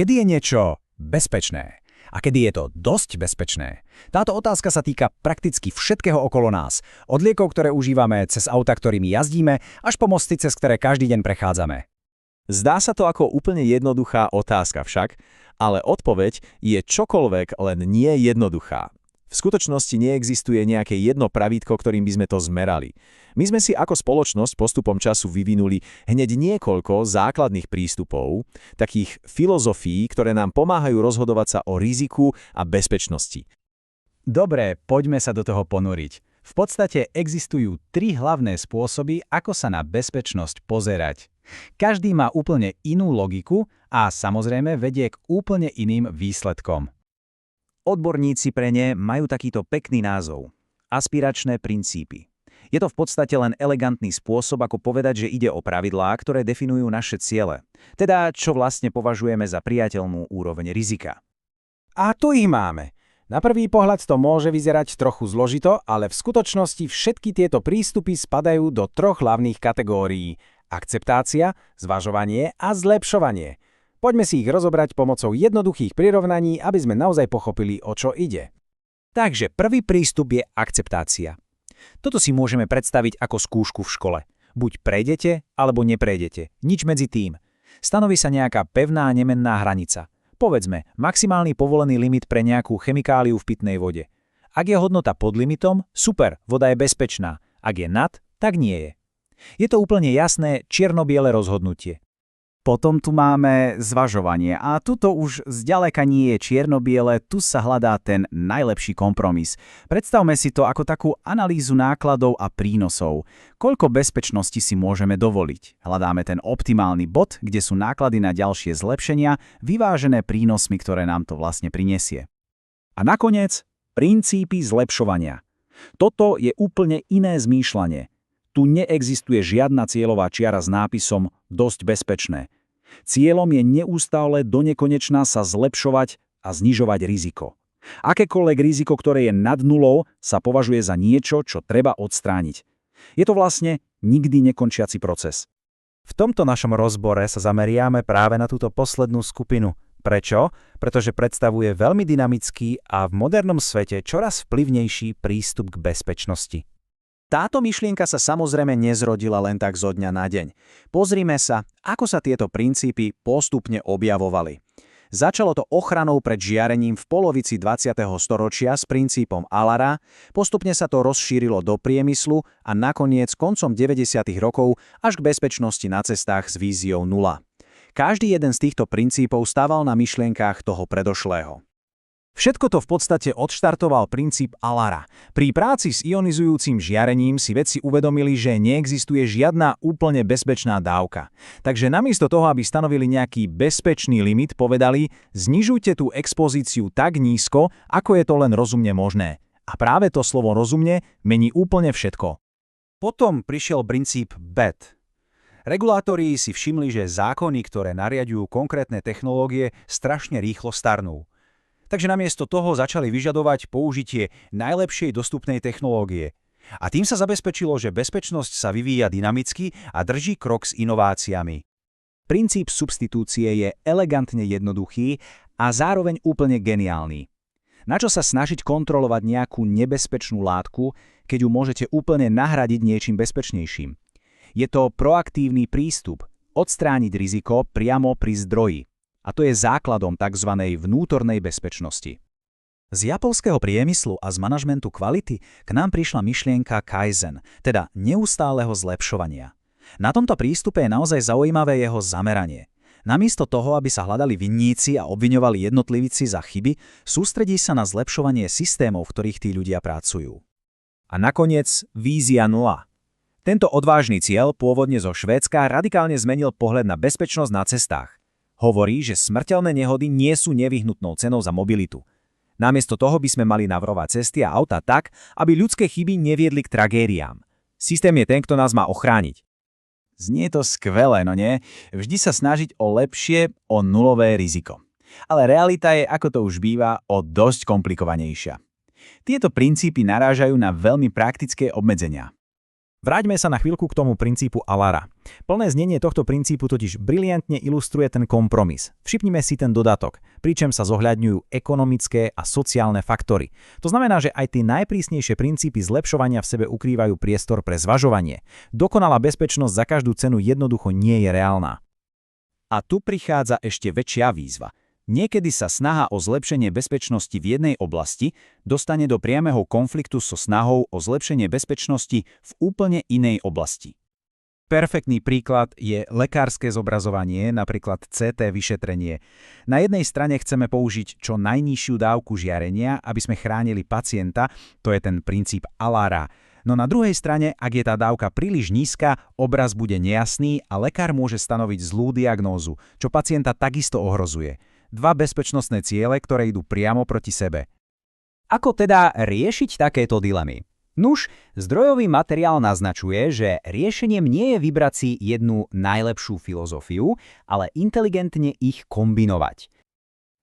Kedy je niečo bezpečné? A kedy je to dosť bezpečné? Táto otázka sa týka prakticky všetkého okolo nás. Od liekov, ktoré užívame, cez auta, ktorými jazdíme, až po mosty, cez ktoré každý deň prechádzame. Zdá sa to ako úplne jednoduchá otázka však, ale odpoveď je čokoľvek, len nie jednoduchá. V skutočnosti neexistuje nejaké jedno pravítko, ktorým by sme to zmerali. My sme si ako spoločnosť postupom času vyvinuli hneď niekoľko základných prístupov, takých filozofií, ktoré nám pomáhajú rozhodovať sa o riziku a bezpečnosti. Dobre, poďme sa do toho ponoriť. V podstate existujú 3 hlavné spôsoby, ako sa na bezpečnosť pozerať. Každý má úplne inú logiku a samozrejme vedie k úplne iným výsledkom. Odborníci pre ne majú takýto pekný názov – aspiračné princípy. Je to v podstate len elegantný spôsob, ako povedať, že ide o pravidlá, ktoré definujú naše ciele. Teda, čo vlastne považujeme za priateľnú úroveň rizika. A tu ich máme. Na prvý pohľad to môže vyzerať trochu zložito, ale v skutočnosti všetky tieto prístupy spadajú do 3 hlavných kategórií – akceptácia, zvažovanie a zlepšovanie. Poďme si ich rozobrať pomocou jednoduchých prirovnaní, aby sme naozaj pochopili, o čo ide. Takže prvý prístup je akceptácia. Toto si môžeme predstaviť ako skúšku v škole. Buď prejdete, alebo neprejdete. Nič medzi tým. Stanoví sa nejaká pevná nemenná hranica. Povedzme, maximálny povolený limit pre nejakú chemikáliu v pitnej vode. Ak je hodnota pod limitom, super, voda je bezpečná. Ak je nad, tak nie je. Je to úplne jasné čierno-biele rozhodnutie. Potom tu máme zvažovanie a tuto už zďaleka nie je čierno-biele, tu sa hľadá ten najlepší kompromis. Predstavme si to ako takú analýzu nákladov a prínosov. Koľko bezpečnosti si môžeme dovoliť? Hľadáme ten optimálny bod, kde sú náklady na ďalšie zlepšenia, vyvážené prínosmi, ktoré nám to vlastne prinesie. A nakoniec princípy zlepšovania. Toto je úplne iné zmýšľanie. Tu neexistuje žiadna cieľová čiara s nápisom dosť bezpečné. Cieľom je neustále donekonečna sa zlepšovať a znižovať riziko. Akékoľvek riziko, ktoré je nad nulou, sa považuje za niečo, čo treba odstrániť. Je to vlastne nikdy nekončiaci proces. V tomto našom rozbore sa zameriame práve na túto poslednú skupinu. Prečo? Pretože predstavuje veľmi dynamický a v modernom svete čoraz vplyvnejší prístup k bezpečnosti. Táto myšlienka sa samozrejme nezrodila len tak zo dňa na deň. Pozrime sa, ako sa tieto princípy postupne objavovali. Začalo to ochranou pred žiarením v polovici 20. storočia s princípom Allara, postupne sa to rozšírilo do priemyslu a nakoniec koncom 90. rokov až k bezpečnosti na cestách s víziou 0. Každý jeden z týchto princípov stával na myšlienkách toho predošlého. Všetko to v podstate odštartoval princíp Allara. Pri práci s ionizujúcim žiarením si vedci uvedomili, že neexistuje žiadna úplne bezpečná dávka. Takže namiesto toho, aby stanovili nejaký bezpečný limit, povedali, znižujte tú expozíciu tak nízko, ako je to len rozumne možné. A práve to slovo rozumne mení úplne všetko. Potom prišiel princíp BET. Regulátori si všimli, že zákony, ktoré nariadujú konkrétne technológie, strašne rýchlo starnú. Takže namiesto toho začali vyžadovať použitie najlepšej dostupnej technológie. A tým sa zabezpečilo, že bezpečnosť sa vyvíja dynamicky a drží krok s inováciami. Princíp substitúcie je elegantne jednoduchý a zároveň úplne geniálny. Na čo sa snažiť kontrolovať nejakú nebezpečnú látku, keď ju môžete úplne nahradiť niečím bezpečnejším? Je to proaktívny prístup, odstrániť riziko priamo pri zdroji. A to je základom tzv. Vnútornej bezpečnosti. Z japonského priemyslu a z manažmentu kvality k nám prišla myšlienka Kaizen, teda neustáleho zlepšovania. Na tomto prístupe je naozaj zaujímavé jeho zameranie. Namiesto toho, aby sa hľadali vinníci a obviňovali jednotlivci za chyby, sústredí sa na zlepšovanie systémov, v ktorých tí ľudia pracujú. A nakoniec vízia 0. Tento odvážny cieľ, pôvodne zo Švédska, radikálne zmenil pohľad na bezpečnosť na cestách. Hovorí, že smrteľné nehody nie sú nevyhnutnou cenou za mobilitu. Namiesto toho by sme mali navrovať cesty a auta tak, aby ľudské chyby neviedli k tragédiám. Systém je ten, kto nás má ochrániť. Znie to skvelé, no nie? Vždy sa snažiť o lepšie, o nulové riziko. Ale realita je, ako to už býva, o dosť komplikovanejšia. Tieto princípy narážajú na veľmi praktické obmedzenia. Vráťme sa na chvíľku k tomu princípu Alara. Plné znenie tohto princípu totiž briliantne ilustruje ten kompromis. Všipnime si ten dodatok, pričom sa zohľadňujú ekonomické a sociálne faktory. To znamená, že aj tie najprísnejšie princípy zlepšovania v sebe ukrývajú priestor pre zvažovanie. Dokonalá bezpečnosť za každú cenu jednoducho nie je reálna. A tu prichádza ešte väčšia výzva. Niekedy sa snaha o zlepšenie bezpečnosti v jednej oblasti dostane do priameho konfliktu so snahou o zlepšenie bezpečnosti v úplne inej oblasti. Perfektný príklad je lekárske zobrazovanie, napríklad CT vyšetrenie. Na jednej strane chceme použiť čo najnižšiu dávku žiarenia, aby sme chránili pacienta, to je ten princíp Alara. No na druhej strane, ak je tá dávka príliš nízka, obraz bude nejasný a lekár môže stanoviť zlú diagnózu, čo pacienta takisto ohrozuje. Dva bezpečnostné ciele, ktoré idú priamo proti sebe. Ako teda riešiť takéto dilemy? Nuž, zdrojový materiál naznačuje, že riešením nie je vybrať si jednu najlepšiu filozofiu, ale inteligentne ich kombinovať.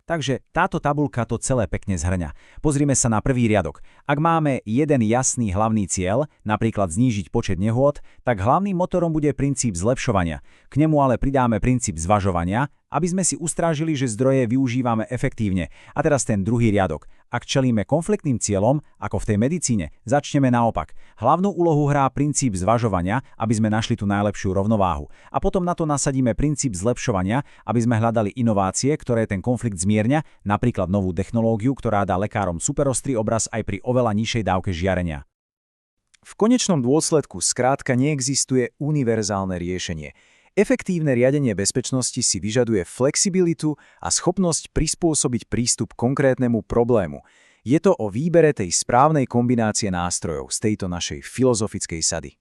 Takže táto tabuľka to celé pekne zhrňa. Pozrime sa na prvý riadok. Ak máme jeden jasný hlavný cieľ, napríklad znížiť počet nehôd, tak hlavným motorom bude princíp zlepšovania. K nemu ale pridáme princíp zvažovania, aby sme si ustrážili, že zdroje využívame efektívne. A teraz ten druhý riadok. Ak čelíme konfliktným cieľom, ako v tej medicíne, začneme naopak. Hlavnú úlohu hrá princíp zvažovania, aby sme našli tú najlepšiu rovnováhu. A potom na to nasadíme princíp zlepšovania, aby sme hľadali inovácie, ktoré ten konflikt zmiernia, napríklad novú technológiu, ktorá dá lekárom superostrý obraz aj pri oveľa nižšej dávke žiarenia. V konečnom dôsledku skrátka neexistuje univerzálne riešenie. Efektívne riadenie bezpečnosti si vyžaduje flexibilitu a schopnosť prispôsobiť prístup konkrétnemu problému. Je to o výbere tej správnej kombinácie nástrojov z tejto našej filozofickej sady.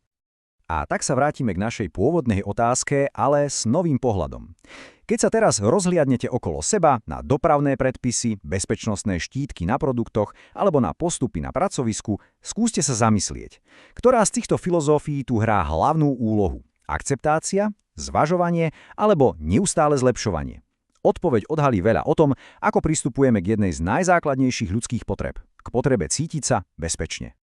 A tak sa vrátime k našej pôvodnej otázke, ale s novým pohľadom. Keď sa teraz rozhliadnete okolo seba na dopravné predpisy, bezpečnostné štítky na produktoch alebo na postupy na pracovisku, skúste sa zamyslieť, ktorá z týchto filozofií tu hrá hlavnú úlohu. Akceptácia, zvažovanie alebo neustále zlepšovanie. Odpoveď odhalí veľa o tom, ako pristupujeme k jednej z najzákladnejších ľudských potreb, k potrebe cítiť sa bezpečne.